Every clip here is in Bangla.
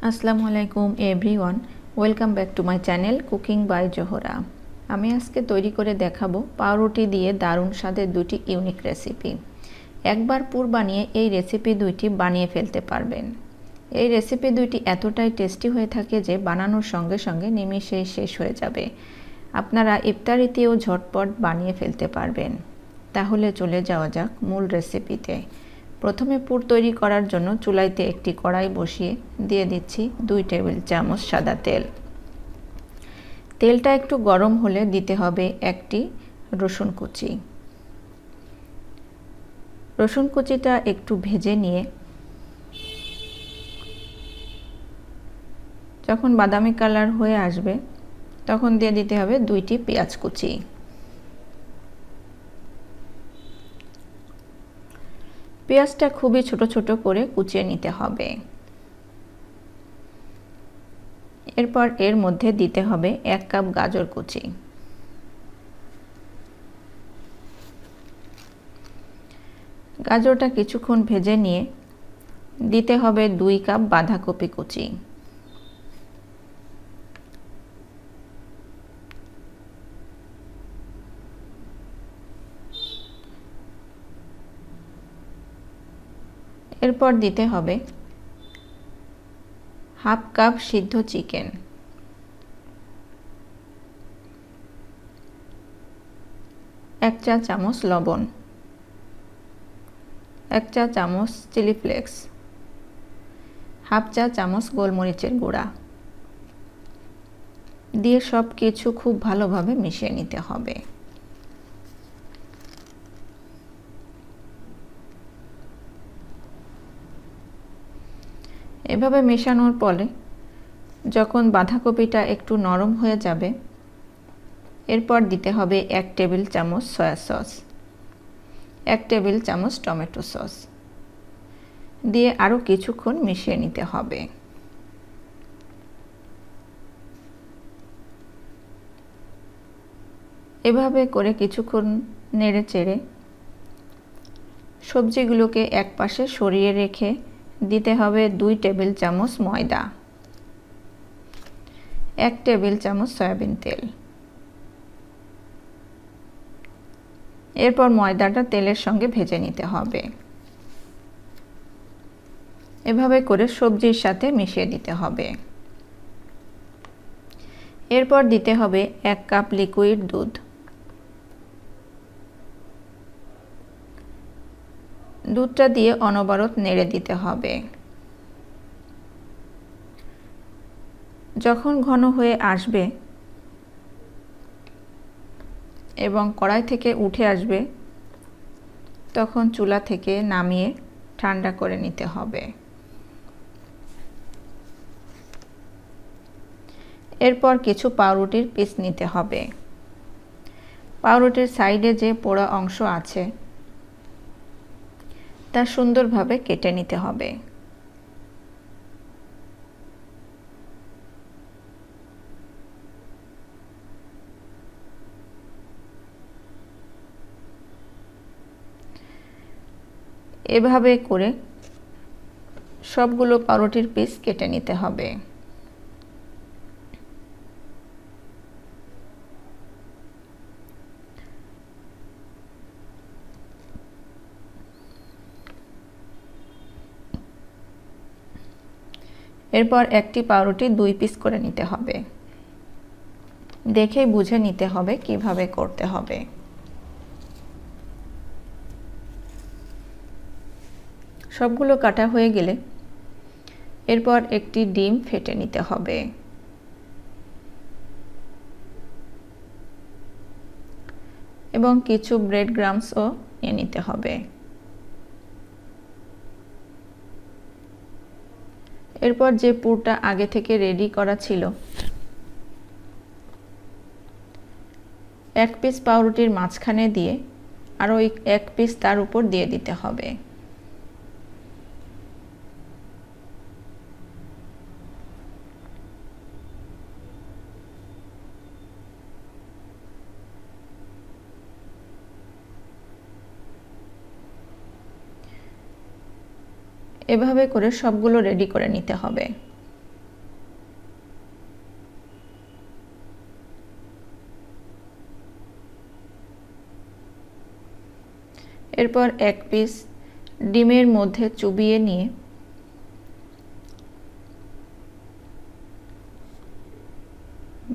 আসসালামু আলাইকুম everyone, welcome back to my channel cooking by Zohra. আমি আজকে তৈরি করে দেখাবো পাউরুটি দিয়ে দারুণ স্বাদের দুটি ইউনিক রেসিপি। একবার পুর বানিয়ে এই রেসিপি দুইটি বানিয়ে ফেলতে পারবেন। এই রেসিপি দুইটি এতটাই টেস্টি হয়ে থাকে যে বানানোর সঙ্গে সঙ্গে নিমেষেই শেষ হয়ে যাবে। আপনারা ইফতারিতেও ঝটপট বানিয়ে ফেলতে পারবেন। তাহলে চলে যাওয়া যাক মূল রেসিপিতে। প্রথমে পুর তৈরি করার জন্য চুলাইতে একটি কড়াই বসিয়ে দিয়ে দিচ্ছি 2 টেবিল চামচ সাদা তেল। তেলটা একটু গরম হলে দিতে হবে একটি রসুন কুচি। রসুন কুচিটা একটু ভেজে নিয়ে যখন বাদামি কালার হয়ে আসবে তখন দিয়ে দিতে হবে 2টি পেঁয়াজ কুচি। পেঁয়াজটা খুবই ছোট ছোট করে কুচিয়ে নিতে হবে। এরপর এর মধ্যে দিতে হবে 1 কাপ গাজর কুচি। গাজরটা কিছুক্ষণ ভেজে নিয়ে দিতে হবে 2 কাপ বাঁধাকপি কুচি। এরপর দিতে হবে হাফ কাপ সিদ্ধ চিকেন, 1 চা চামচ লবণ, 1 চা চামচ চিলি ফ্লেক্স, হাফ চা চামচ গোলমরিচের গুঁড়া দিয়ে সব কিছু খুব ভালোভাবে মিশিয়ে নিতে হবে। এভাবে মেশানোর পরে যখন বাঁধাকপিটা একটু নরম হয়ে যাবে এরপর দিতে হবে 1 টেবিল চামচ সয়া সস, 1 টেবিল চামচ টমেটো সস দিয়ে আরও কিছুক্ষণ মিশিয়ে নিতে হবে। এভাবে করে কিছুক্ষণ নেড়ে চেড়ে সবজিগুলোকে এক পাশে সরিয়ে রেখে দিতে হবে 2 টেবিল চামচ ময়দা, 1 টেবিল চামচ সয়াবিন তেল। এরপর ময়দাটা তেলের সঙ্গে ভেজে নিতে হবে। এভাবে করে সবজির সাথে মিশিয়ে দিতে হবে। এরপর দিতে হবে 1 কাপ লিকুইড দুধ। দুধটা দিয়ে অনবরত নেড়ে দিতে হবে। যখন ঘন হয়ে আসবে এবং কড়াই থেকে উঠে আসবে তখন চুলা থেকে নামিয়ে ঠান্ডা করে নিতে হবে। এরপর কিছু পাউরুটির পিস নিতে হবে। পাউরুটির সাইডে যে পোড়া অংশ আছে তা সুন্দরভাবে কেটে নিতে হবে। এভাবে করে সবগুলো পাউরুটির পিস কেটে নিতে হবে। এরপর একটি পাউরুটি 2 পিস করে নিতে হবে। দেখে বুঝে নিতে হবে কিভাবে করতে হবে। সবগুলো কাটা হয়ে গেলে এরপর একটি ডিম ফেটে নিতে হবে। এবং কিছু ব্রেড ক্রাম্বসও নিয়ে নিতে হবে। এরপর যে পুরটা আগে থেকে রেডি করা ছিল 1 পিস পাউরুটির মাঝখানে দিয়ে আরও 1 পিস তার উপর দিয়ে দিতে হবে। এভাবে করে সবগুলো রেডি করে নিতে হবে। এরপর এক পিস ডিমের মধ্যে চুবিয়ে নিয়ে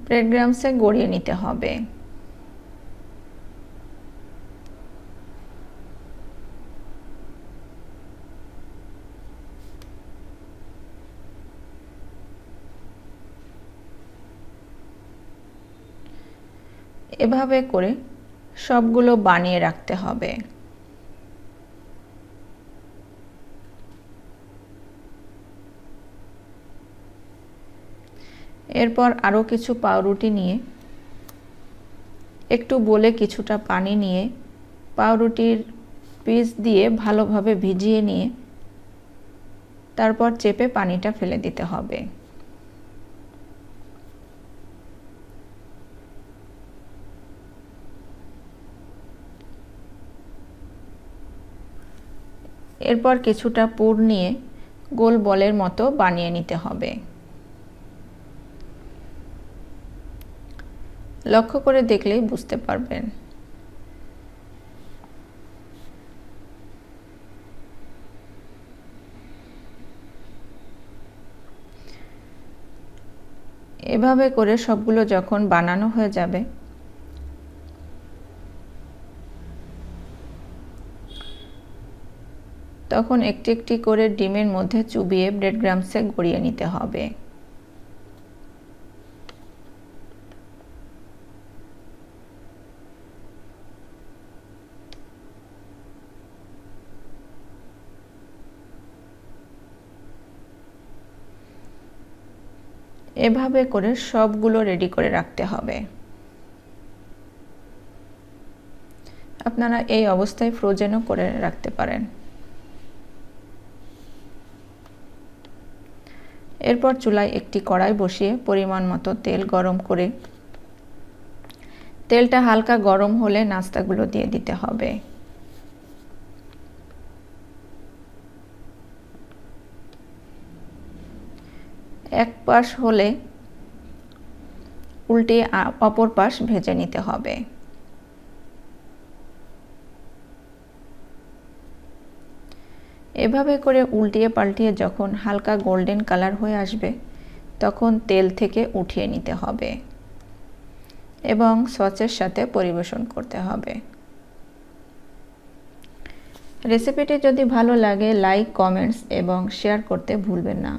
ব্রেড ক্রাম্বসে গড়িয়ে নিতে হবে। এভাবে করে সবগুলো বানিয়ে রাখতে হবে। এরপর আরও কিছু পাউরুটি নিয়ে একটু বলে কিছুটা পানি নিয়ে পাউরুটির পিস দিয়ে ভালোভাবে ভিজিয়ে নিয়ে তারপর চেপে পানিটা ফেলে দিতে হবে। এরপর কিছুটা পুর নিয়ে গোল বলের মতো বানিয়ে নিতে হবে। লক্ষ্য করে দেখলেই বুঝতে পারবেন। এভাবে করে সবগুলো যখন বানানো হয়ে যাবে তখন একটি একটি করে ডিমের মধ্যে চুবিয়ে ব্রেড ক্রাম্বসে গড়িয়ে নিতে হবে। এভাবে করে সবগুলো রেডি করে রাখতে হবে। আপনারা এই অবস্থায় ফ্রোজেনও করে রাখতে পারেন। এরপর চুলায় একটি কড়াই বসিয়ে পরিমাণ মতো তেল গরম করে তেলটা হালকা গরম হলে নাস্তাগুলো দিয়ে দিতে হবে। এক পাশ হলে উল্টিয়ে অপর পাশ ভেজে নিতে হবে। এভাবে করে উল্টিয়ে পাল্টিয়ে যখন হালকা গোল্ডেন কালার হয়ে আসবে তখন তেল থেকে উঠিয়ে নিতে হবে এবং সসের সাথে পরিবেশন করতে হবে। রেসিপিটি যদি ভালো লাগে লাইক, কমেন্টস এবং শেয়ার করতে ভুলবেন না।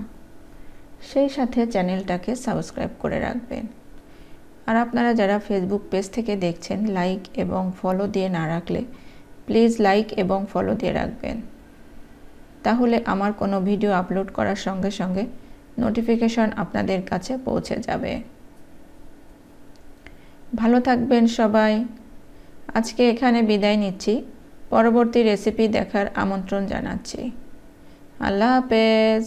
সেই সাথে চ্যানেলটাকে সাবস্ক্রাইব করে রাখবেন। আর আপনারা যারা ফেসবুক পেজ থেকে দেখছেন লাইক এবং ফলো দিয়ে না রাখলে প্লিজ লাইক এবং ফলো দিয়ে রাখবেন। তাহলে আমার কোনো ভিডিও আপলোড করার সঙ্গে সঙ্গে নোটিফিকেশন আপনাদের কাছে পৌঁছে যাবে। ভালো থাকবেন সবাই। আজকে এখানে বিদায় নিচ্ছি। পরবর্তী রেসিপি দেখার আমন্ত্রণ জানাচ্ছি। আল্লাহ হাফেজ।